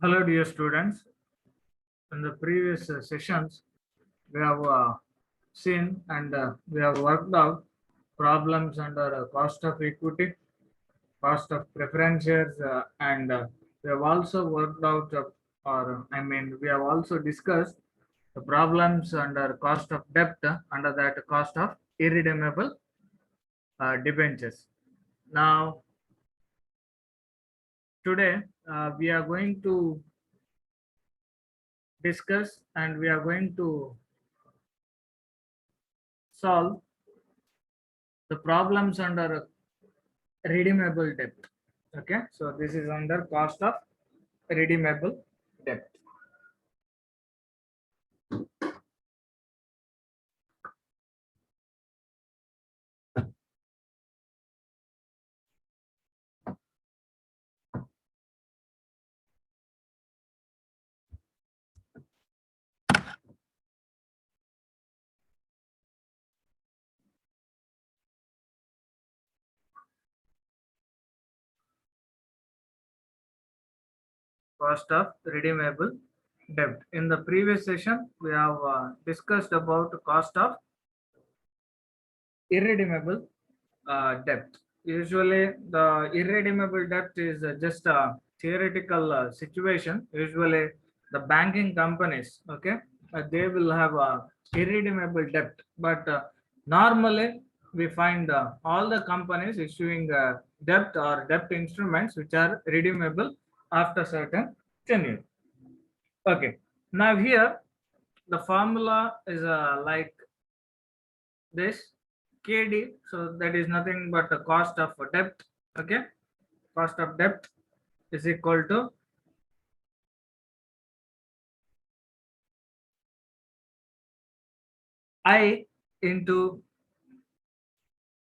Hello, dear students. In the previous sessions, we have seen and we have worked out problems under cost of equity, cost of preference shares, and we have also worked out, we have also discussed the problems under cost of debt, under that cost of irredeemable debentures. Now, today we are going to discuss and we are going to solve the problems under redeemable debt. Okay, so this is under cost of redeemable debt. Cost of redeemable debt. In the previous session, we have discussed about cost of irredeemable debt. Usually, the irredeemable debt is just a theoretical situation. Usually, the banking companies, okay, they will have a irredeemable debt, but normally we find all the companies issuing debt or debt instruments which are redeemable after certain tenure. Okay, now here the formula is like this KD, so that is nothing but the cost of debt. Okay, cost of debt is equal to I into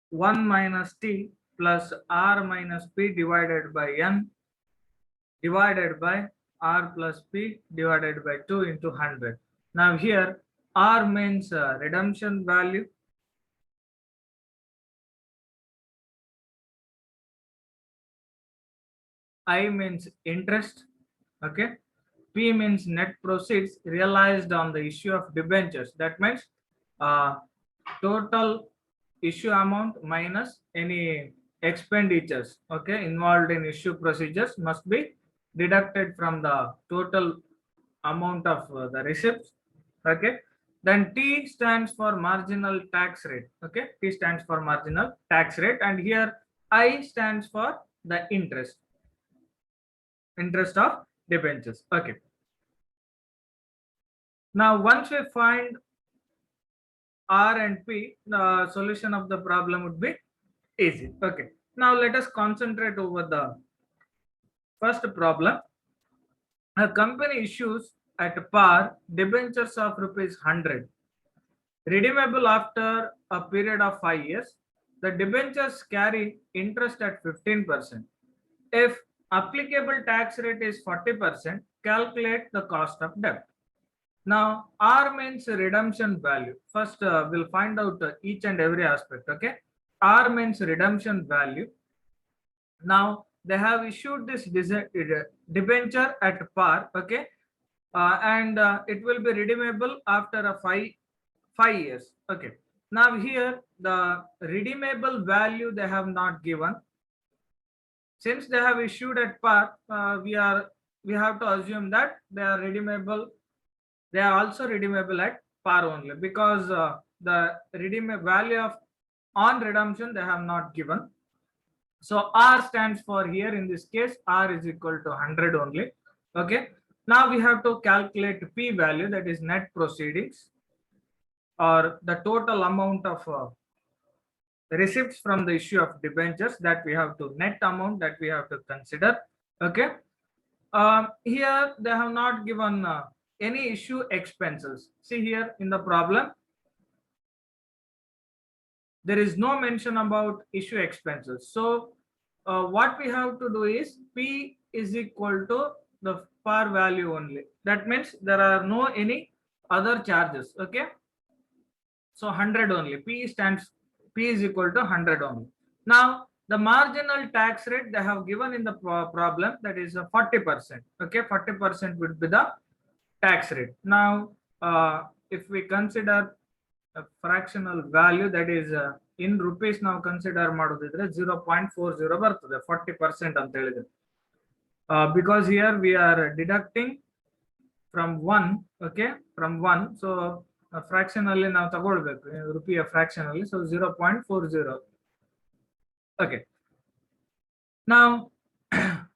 1 minus T plus R minus P divided by N divided by R plus P divided by 2 into 100. Now here R means redemption value, I means interest, okay, P means net proceeds realized on the issue of debentures. That means uh, total issue amount minus any expenditures, okay, involved in issue procedures must be deducted from the total amount of the receipts. Okay, then T stands for marginal tax rate. Okay, T stands for marginal tax rate, and here I stands for the interest of debentures. Okay, now once we find R and P, the solution of the problem would be easy. Okay, now let us concentrate over the first problem. A company issues at par debentures of rupees 100, redeemable after a period of 5 years. The debentures carry interest at 15%. If applicable tax rate is 40%, calculate the cost of debt. Now, R means redemption value. First, we'll find out each and every aspect. Okay, R means redemption value. Now, they have issued this debenture at par. Okay, and it will be redeemable after a five years. Okay. Now here the redeemable value they have not given. Since they have issued at par, we have to assume that they are redeemable. They are also redeemable at par only, because the redeemable value of on redemption they have not given. So R stands for, here in this case, R is equal to 100 only. Okay. Now we have to calculate P value, that is net proceedings, or the total amount of receipts from the issue of debentures, that we have to net amount that we have to consider. Okay. Here they have not given any issue expenses. See here in the problem, there is no mention about issue expenses. So what we have to do is P is equal to the par value only. That means there are no any other charges. Okay, so 100 only. P is equal to 100 only. Now The marginal tax rate they have given in the problem, that is 40%. Okay, 40% would be the tax rate. Now, if we consider a fractional value, that is in rupees now consider ಮಾಡೋದಿದ್ರೆ 0.40 ಬರ್ತದೆ 40% ಅಂತ ಹೇಳಿದ್ರೆ. Because here we are deducting from 1, okay, from 1, so fractionally ನಾವು ತಗೊಳ್ಬೇಕು ರೂಪಾಯಿ fractionally, so 0.40. Okay, now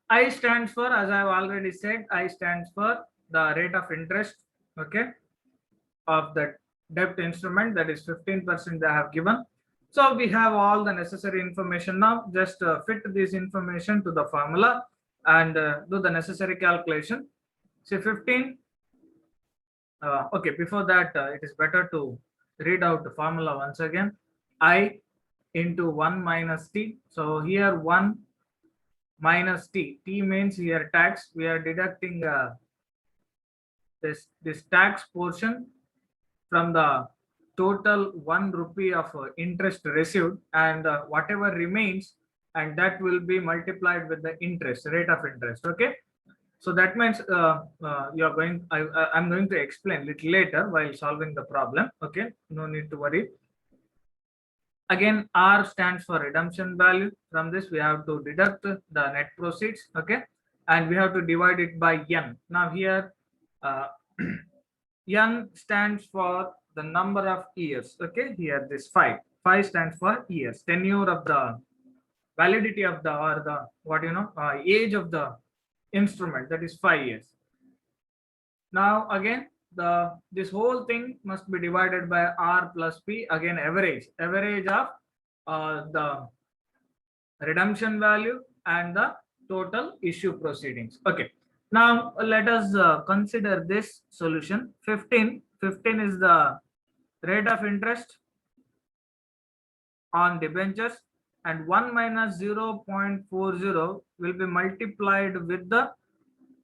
I stands for, as I have already said, I stands for the rate of interest, okay, of the debt instrument, that is 15% they have given. So we have all the necessary information now. Just fit this information to the formula and do the necessary calculation. See 15. Okay, before that, it is better to read out the formula once again. I into 1 minus t. So here 1 minus t. T means here tax. We are deducting this tax portion from the total 1 rupee of interest received, and whatever remains, and that will be multiplied with the interest rate of interest. Okay, so that means you are going, I'm going to explain little later while solving the problem. Okay, no need to worry. Again, R stands for redemption value. From this we have to deduct the net proceeds. Okay, and we have to divide it by n. Now here n stands for the number of years. Okay, here this 5 stands for years, tenure of the validity of the, or the what age of the instrument, that is 5 years. Now again, this whole thing must be divided by R plus P, again average of the redemption value and the total issue proceedings. Okay, now let us consider this solution. 15 is the rate of interest on debentures, and 1 minus 0.40 will be multiplied with the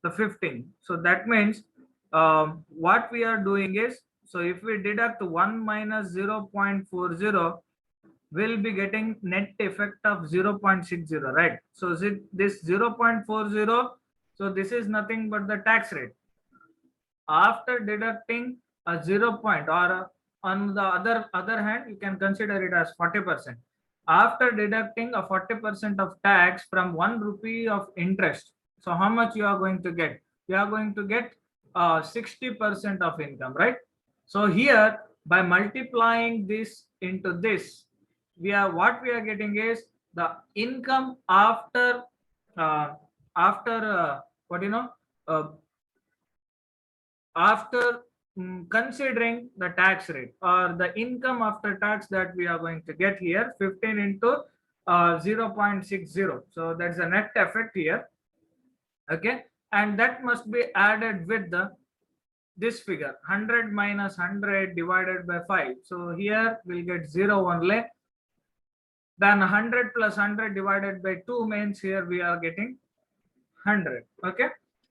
15. So that means what we are doing is, so if we deduct 1 minus 0.40, we'll be getting net effect of 0.60, right? So this 0.40, so this is nothing but the tax rate. After deducting a 0 point, or on the other hand, you can consider it as 40%. After deducting a 40% of tax from 1 rupee of interest, so how much you are going to get? You are going to get 60% of income, right? So here, by multiplying this into this, what we are getting is the income after after considering the tax rate, or the income after tax that we are going to get here, 15 into 0.60. So that's the net effect here. Okay, and that must be added with this figure, 100 minus 100 divided by 5. So here we'll get 0 only. Then 100 plus 100 divided by 2 means here we are getting 100. Okay,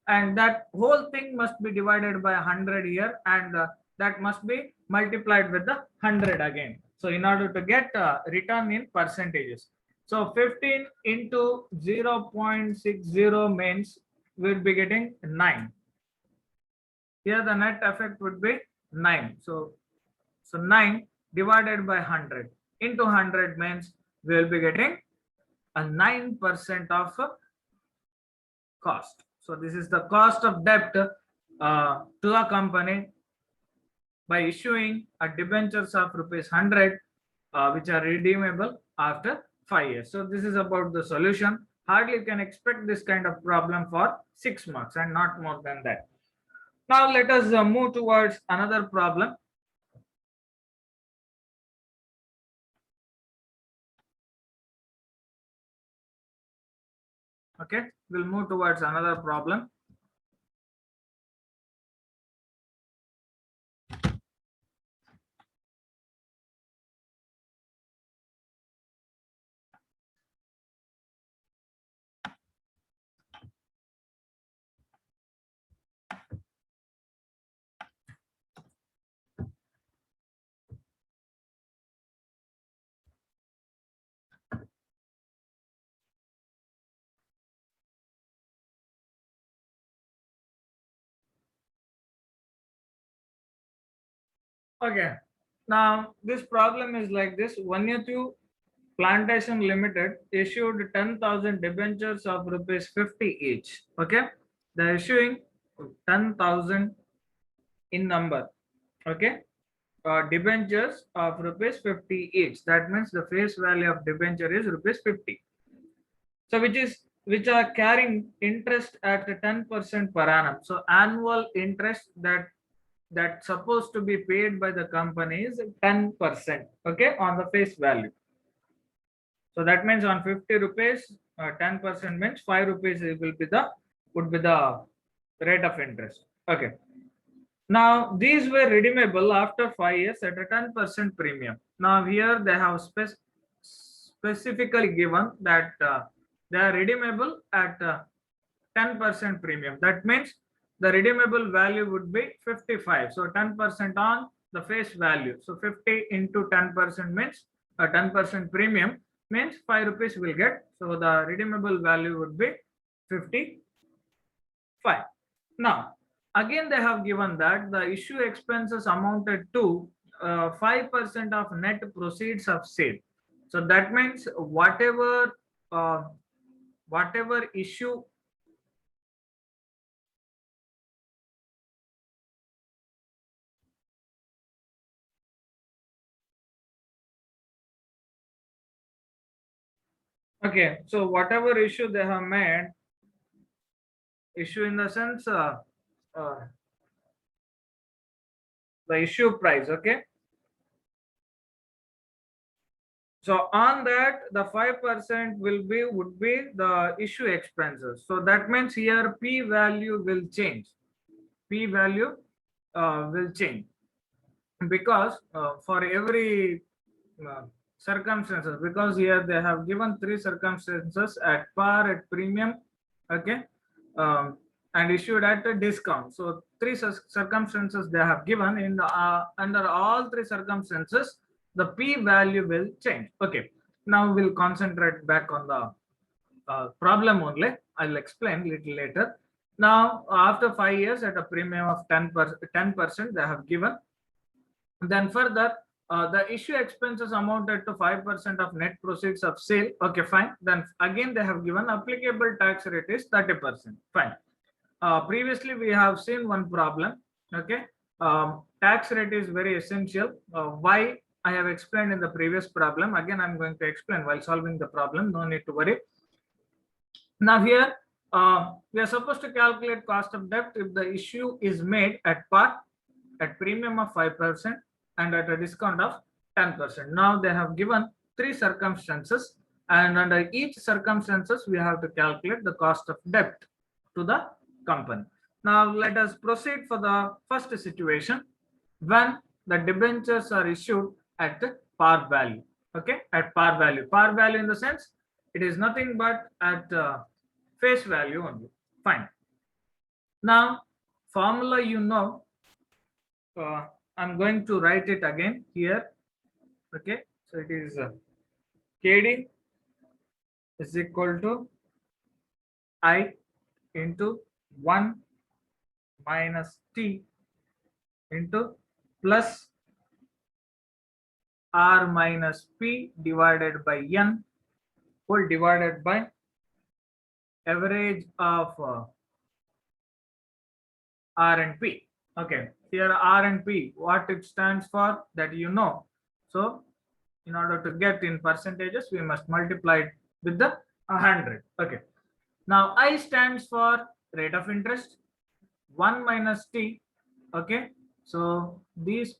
and that whole thing must be divided by 100 here, and that must be multiplied with the 100 again. So in order to get return in percentages, so 15 into 0.60 means we'll be getting 9. Here the net effect would be 9. So 9 divided by 100 into 100 means we will be getting a 9% of cost. So this is the cost of debt to a company by issuing a debentures of rupees 100 which are redeemable after 5 years. So this is about the solution. Hardly you can expect this kind of problem for 6 marks and not more than that. Now let us move towards another problem. Okay, we'll move towards another problem. Okay. Now this problem is like this. Vanyathu Plantation Limited issued 10,000 debentures of rupees 50 each. Okay. They're issuing 10,000 in number. Okay. Debentures of rupees 50 each. That means the face value of debenture is rupees 50. So which are carrying interest at 10% per annum. So annual interest that's supposed to be paid by the company is 10%. Okay, on the face value. So that means on 50 rupees, 10% means 5 rupees would be the rate of interest. Okay. Now these were redeemable after 5 years at a 10% premium. Now here they have specifically given that they are redeemable at 10% premium. That means the redeemable value would be 55. So 10% on the face value. So 50 into 10% means a 10% premium means 5 rupees will get. So the redeemable value would be 55. Now again they have given that the issue expenses amounted to 5% of net proceeds of sale. So that means whatever issue. Okay, so whatever issue they have made, issue in the sense uh, the issue price. Okay, so on that the 5% would be the issue expenses. So that means here P value will change. P value will change because for every circumstances, because here they have given 3 circumstances at par, at premium, okay, um, and issued at a discount. So 3 circumstances they have given. In under all 3 circumstances the P value will change. Okay, now we'll concentrate back on the problem only. I'll explain little later. Now after 5 years at a premium of 10% they have given. Then further, the issue expenses amounted to 5% of net proceeds of sale. Okay, fine. Then again, they have given applicable tax rate is 30%. Fine. Previously, we have seen one problem. Okay, tax rate is very essential. Why? I have explained in the previous problem. Again, I'm going to explain while solving the problem. No need to worry. Now here, we are supposed to calculate cost of debt if the issue is made at par, at premium of 5%, and at a discount of 10%. Now they have given 3 circumstances, and under each circumstances we have to calculate the cost of debt to the company. Now let us proceed for the first situation when the debentures are issued at the par value. Okay, at par value. Par value in the sense it is nothing but at face value only. Fine. Now formula you know. I'm going to write it again here. Okay, so it is KD is equal to I into 1 minus T into plus R minus P divided by N whole divided by average of R and P. Okay, here R and P, what it stands for that you know. So in order to get in percentages, we must multiply it with the 100. Okay, now I stands for rate of interest, 1 minus T. Okay, so these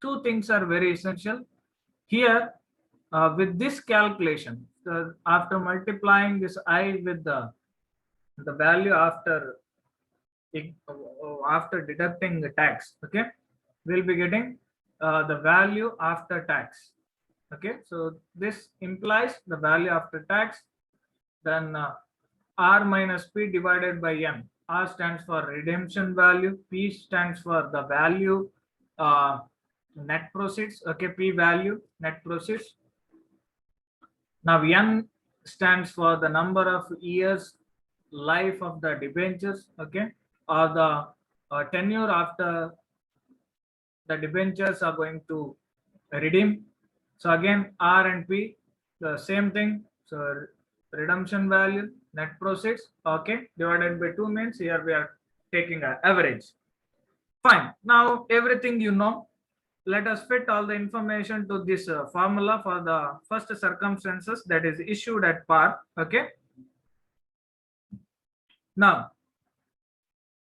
2 things are very essential here. With this calculation, after multiplying this I with the value after deducting the tax, okay, we'll be getting the value after tax. Okay, so this implies the value after tax. Then R minus P divided by N. R stands for redemption value, P stands for the value net proceeds. Okay, P value net proceeds. Now N stands for the number of years life of the debentures. Okay, or the tenure after the debentures are going to redeem. So again, R and P, the same thing. So redemption value, net proceeds, okay, divided by 2 means here we are taking an average. Fine. Now everything you know. Let us fit all the information to this formula for the first circumstances, that is issued at par. Okay. Now,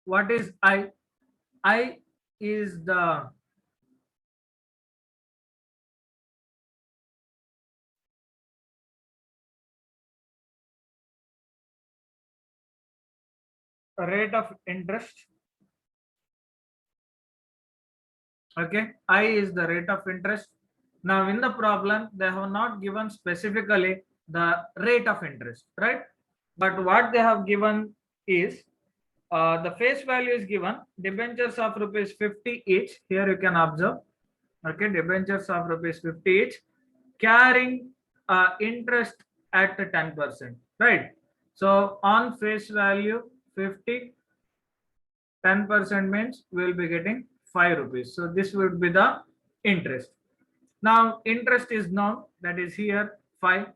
what is I? I is the rate of interest. Okay, I is the rate of interest. Now in the problem they have not given specifically the rate of interest, right? But what they have given is the face value is given, debentures of rupees 50 each. Here you can observe, okay, debentures of rupees 50 each, carrying interest at 10%, right? So on face value 50, 10% means we will be getting 5 rupees. So this would be the interest. Now interest is known, that is here 5.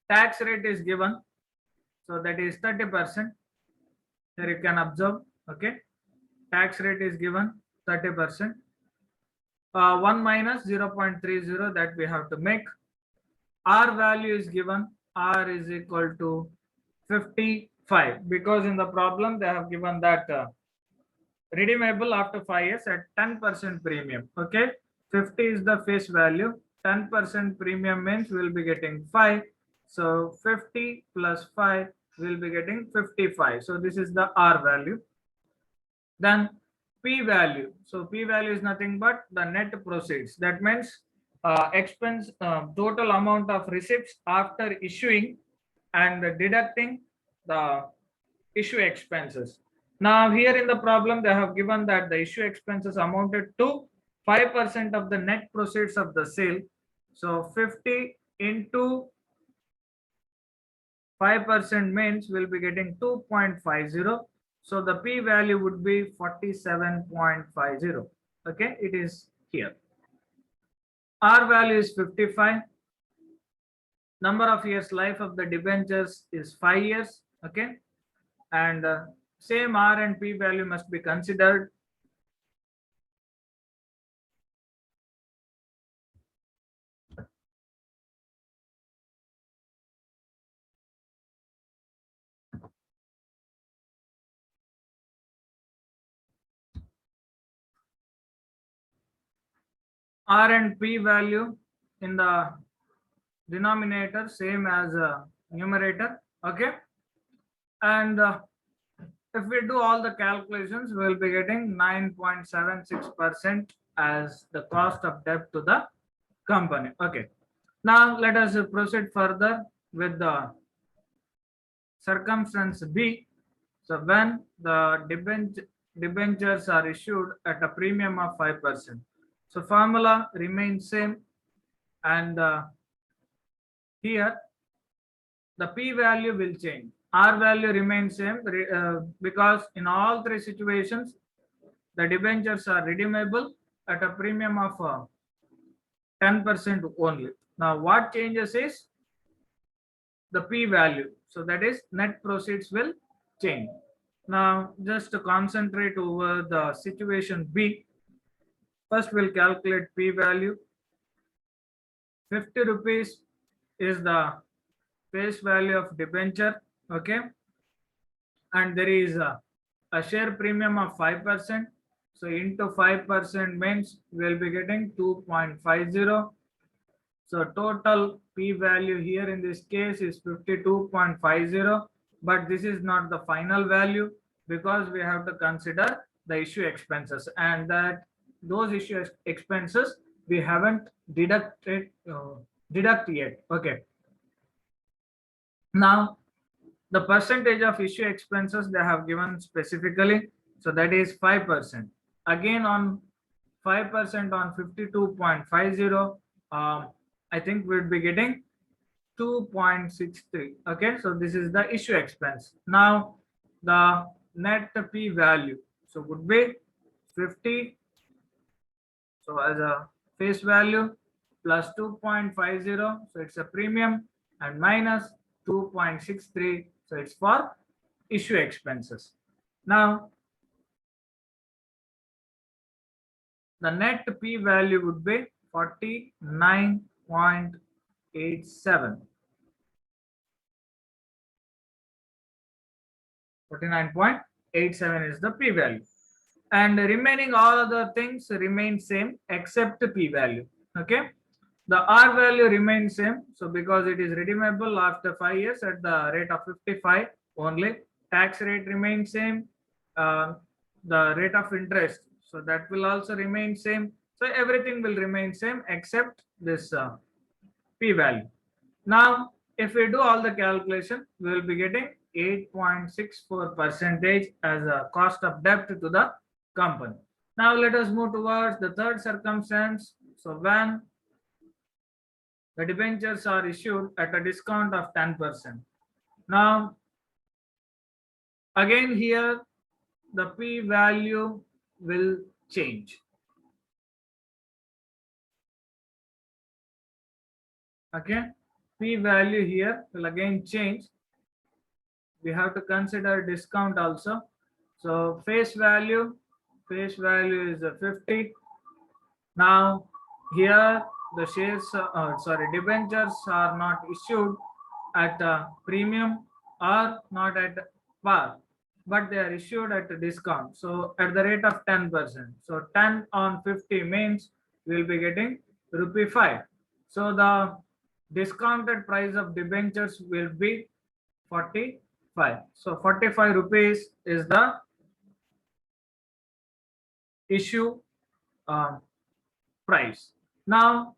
Tax rate is given, so that is 30%. Here you can observe, okay, tax rate is given 30%. 1 minus 0.30 that we have to make. R value is given, R is equal to 55, because in the problem they have given that redeemable after 5 years at 10% premium. Okay, 50 is the face value, 10% premium means we will be getting 5. So 50 plus 5 will be getting 55. So this is the R value. Then P value. So P value is nothing but the net proceeds. That means expense total amount of receipts after issuing and deducting the issue expenses. Now here in the problem they have given that the issue expenses amounted to 5% of the net proceeds of the sale. So 50 into 5% means we'll be getting 2.50. So the P value would be 47.50. Okay, it is here. R value is 55. Number of years life of the debentures is 5 years. Okay, and same R and P value must be considered. R and P value in the denominator same as numerator. Okay, and if we do all the calculations, we will be getting 9.76% as the cost of debt to the company. Okay, now let us proceed further with the circumstance B. So when the debentures are issued at a premium of 5%, so formula remains same, and here the P value will change. R value remains same because in all three situations the debentures are redeemable at a premium of 10% only. Now what changes is the P value, so that is net proceeds will change. Now just to concentrate over the situation B, first we'll calculate P value. 50 rupees is the face value of debenture. Okay, and there is a share premium of 5%. So into 5% means we'll be getting 2.50. So total P value here in this case is 52.50, but this is not the final value because we have to consider the issue expenses, and that those issue expenses we haven't deduct yet. Okay, now the percentage of issue expenses they have given specifically, so that is 5%. Again on 5% on 52.50, I think we'll be getting 2.63. Okay, so this is the issue expense. Now the net P value, so would be 50 So as a face value plus 2.50, so it's a premium, and minus 2.63, so it's for issue expenses. Now the net P value would be 49.87. 49.87 is the P value, and remaining all other things remain same except P value. Okay, the R value remains same, so because it is redeemable after 5 years at the rate of 55 only. Tax rate remains same, the rate of interest, so that will also remain same. So everything will remain same except this P value. Now if we do all the calculation, we will be getting 8.64 percentage as a cost of debt to the company. Now let us move towards the third circumstance. So when the debentures are issued at a discount of 10%. Now again here the P value will change. Okay, P value here will again change. We have to consider discount also. So face value is a 50. Now here the shares, debentures are not issued at a premium or not at par, but they are issued at a discount. So at the rate of 10%. So 10 on 50 means we will be getting rupee 5. So the discounted price of debentures will be 45. So 45 rupees is the issue price. Now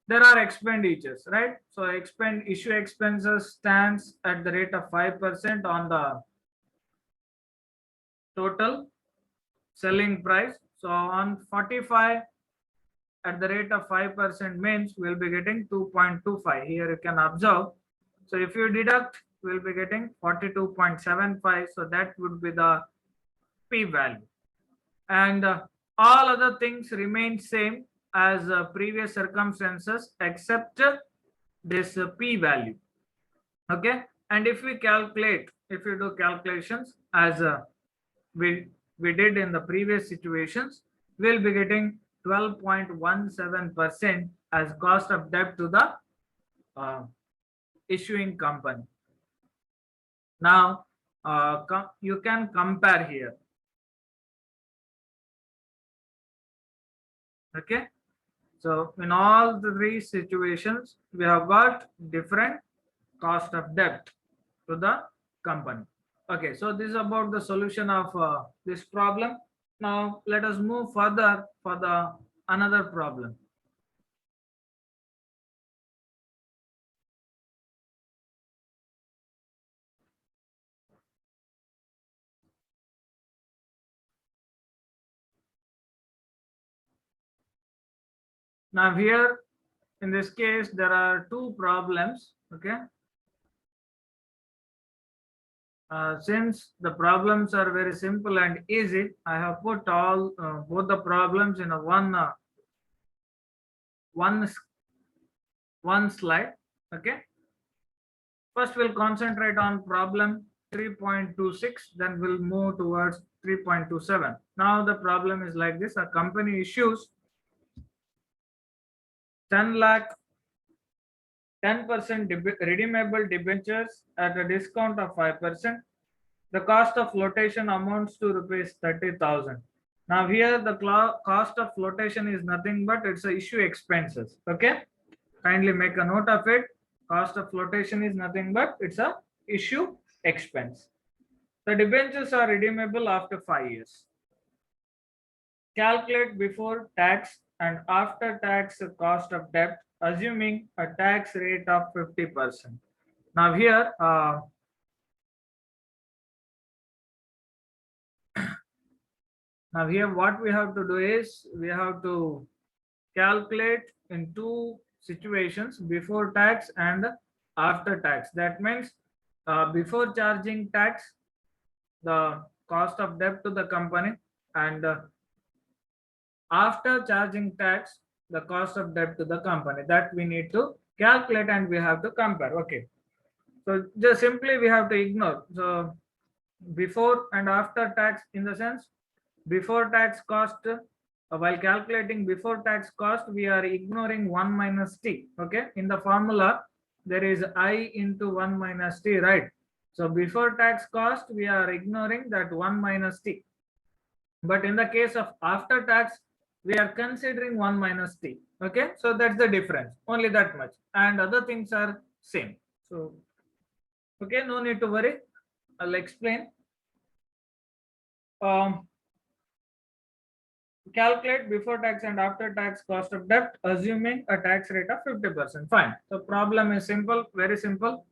there are expenditures, right? So issue expenses stands at the rate of 5% on the total selling price. So on 45 at the rate of 5% means we'll be getting 2.25. Here you can observe. So if you deduct, we'll be getting 42.75. So that would be the P value. And all other things remain same as previous circumstances except this P value. Okay, and if we calculate, if we do calculations as we did in the previous situations, we'll be getting 12.17% as cost of debt to the issuing company. Now you can compare here. Okay, so in all the three situations we have got different cost of debt to the company. Okay, so this is about the solution of this problem. Now let us move further for the another problem. Now here in this case there are two problems. Okay, since the problems are very simple and easy, I have put all both the problems in a one slide. Okay, first we'll concentrate on problem 3.26, then we'll move towards 3.27. Now the problem is like this: a company issues 10 lakh 10% redeemable debentures at a discount of 5%. The cost of flotation amounts to rupees 30,000. Now here the cost of flotation is nothing but it's a issue expenses. Okay, kindly make a note of it. Cost of flotation is nothing but it's a issue expense. The debentures are redeemable after 5 years. Calculate before tax and after tax cost of debt, assuming a tax rate of 50%. Now here what we have to do is we have to calculate in two situations, before tax and after tax. That means before charging tax, the cost of debt to the company, and after charging tax, the cost of debt to the company, that we need to calculate and we have to compare. Okay, so just simply we have to ignore. So before and after tax, in the sense before tax cost, while calculating before tax cost, we are ignoring 1 minus t. Okay, in the formula there is I into 1 minus t, right? So before tax cost we are ignoring that 1 minus t, but in the case of after tax we are considering 1 minus t. Okay, so that's the difference, only that much, and other things are same. So okay, no need to worry, I'll explain. um, Calculate before tax and after tax cost of debt assuming a tax rate of 50%. Fine, so problem is simple, very simple.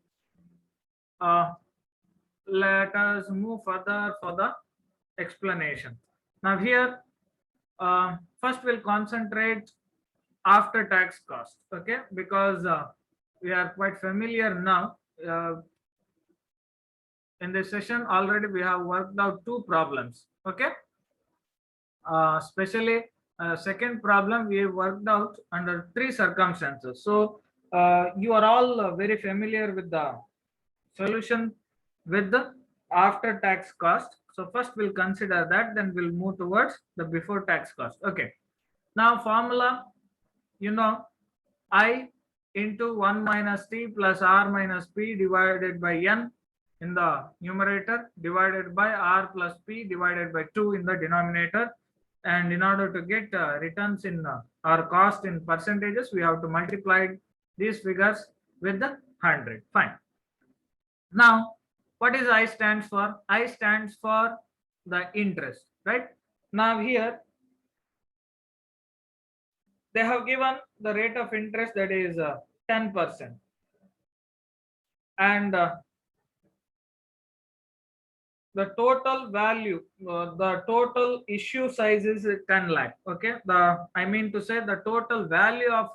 Let us move further for the explanation. Now here, first we'll concentrate after tax cost. Okay, because we are quite familiar now. In this session already we have worked out two problems. Okay, especially second problem we worked out under three circumstances. So you are all very familiar with the solution with the after tax cost. So first we'll consider that, then we'll move towards the before tax cost. Okay, now formula, you know, I into 1 minus t plus r minus p divided by n in the numerator, divided by r plus p divided by 2 in the denominator. And in order to get returns in our cost in percentages, we have to multiply these figures with the 100. Fine. Now what is I stands for? I stands for the interest, right? Now here they have given the rate of interest, that is 10%, and the total value, the total issue size is 10 lakh. Okay, the I mean to say the total value of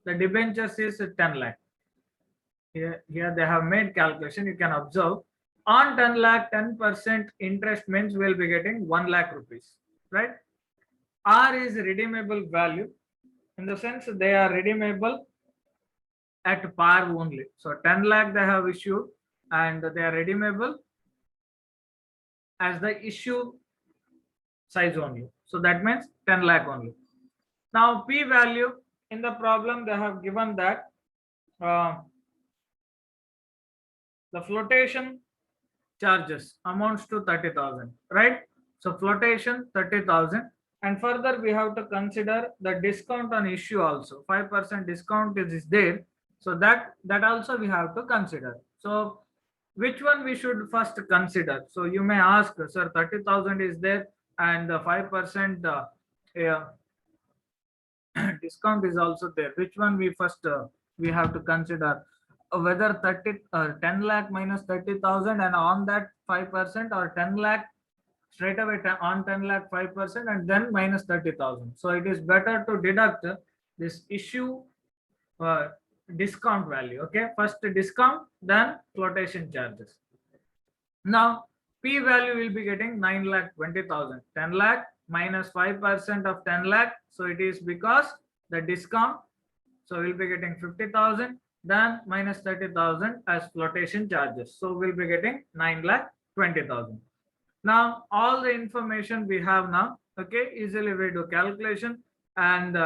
the debentures is 10 lakh. Here they have made calculation, you can observe. On 10 lakh, 10% interest means we'll be getting 1 lakh rupees, right? R is redeemable value, in the sense they are redeemable at par only. So 10 lakh they have issued and they are redeemable as the issue size only. So that means 10 lakh only. Now P value, in the problem they have given that the flotation charges amounts to 30,000, right? So flotation 30,000, and further we have to consider the discount on issue also. 5% discount is there, so that also we have to consider. So which one we should first consider? So you may ask, sir, 30,000 is there and the 5% discount is also there. Which one we first we have to consider? Whether 10 lakh minus 30,000 and on that 5%, or 10 lakh straight away on 10 lakh 5% and then minus 30,000. So it is better to deduct this issue discount value. Okay, first discount, then flotation charges. Now P value will be getting 9 lakh 20,000. 10 lakh minus 5% of 10 lakh, so it is because the discount, so we'll be getting 50,000, then minus 30,000 as flotation charges, so we'll be getting 9 lakh 20,000. Now all the information we have now. Okay, easily we do calculation, and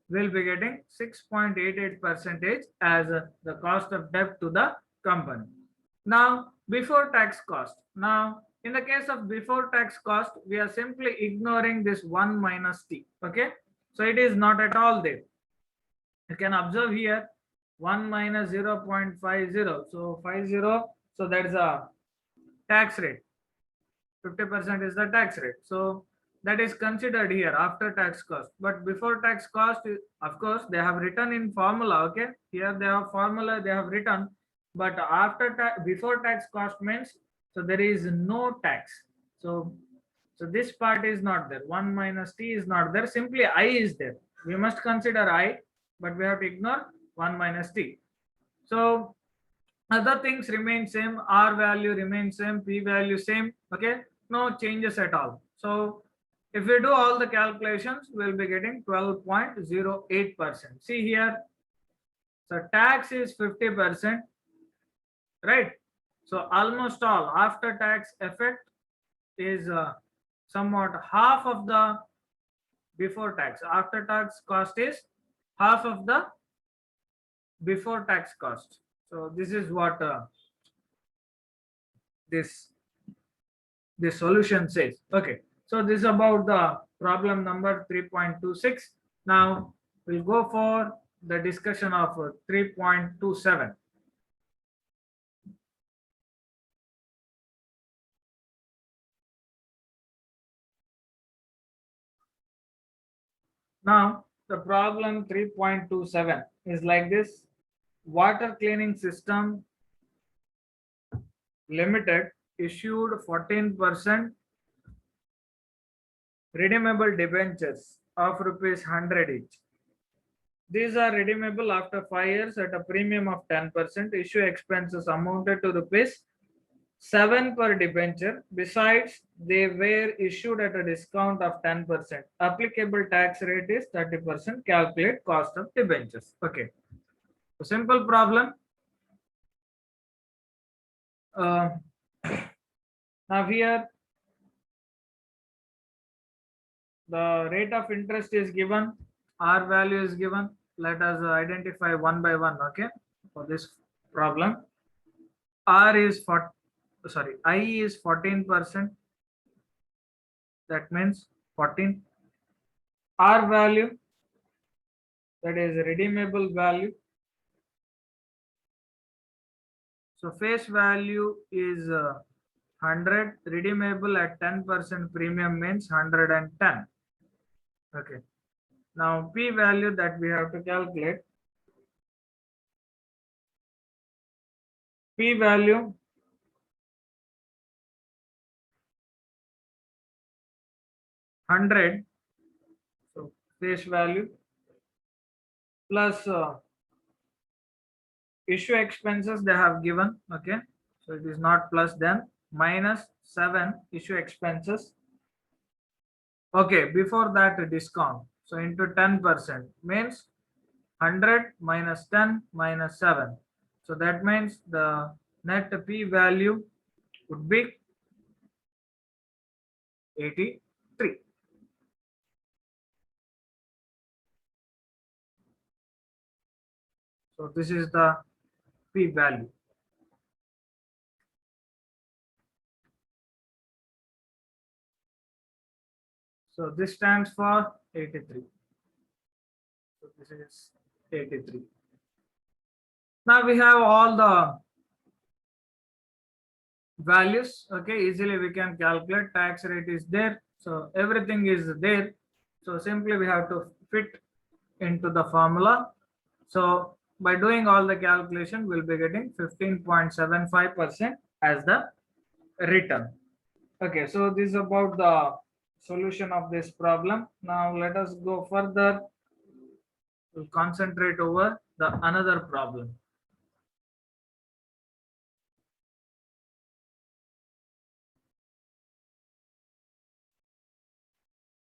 we'll be getting 6.88% as the cost of debt to the company. Now before tax cost. Now in the case of before tax cost, we are simply ignoring this 1 minus t. Okay, so it is not at all there. You can observe here 1 minus 0.50, so 50, so that is a tax rate. 50% is the tax rate, so that is considered here after tax cost. But before tax cost, of course they have written in formula. Okay, here they have formula they have written, but before tax cost means, so there is no tax. So this part is not there. 1 minus t is not there, simply I is there. We must consider I, but we have to ignore 1 minus t. So other things remain same, R value remains same, P value same. Okay, no changes at all. So If we do all the calculations, we'll be getting 12.08%. See here, so tax is 50%, right? So almost all after tax effect is somewhat half of the before tax. After tax cost is half of the before tax cost. So this is what this solution says. Okay, so this is about the problem number 3.26. Now we'll go for the discussion of 3.27. Now the problem 3.27 is like this: water cleaning system limited issued 14% redeemable debentures of rupees 100 each. These are redeemable after 5 years at a premium of 10%. Issue expenses amounted to rupees 7 per debenture. Besides, they were issued at a discount of 10%. Applicable tax rate is 30%. Calculate cost of debentures. Okay. So simple problem. Now here the rate of interest is given, R value is given. Let us identify one by one. Okay, for this problem, R is I is 14%. That means 14. R value, that is redeemable value. So face value is 100. Redeemable at 10% premium means 110. Okay. Now P value that we have to calculate. P value $100. So face value plus issue expenses they have given. Okay, so it is not plus, then minus 7 issue expenses. Okay, before that discount, so into 10% means 100 minus 10 minus 7. So that means the net P value would be 83. So this is the P value. So this stands for 83. So this is 83. Now we have all the values. Okay, easily we can calculate. Tax rate is there, so everything is there. So simply we have to fit into the formula. So by doing all the calculation, we'll be getting 15.75% as the return. Okay, so this is about the solution of this problem. Now let us go further. We'll concentrate over the another problem.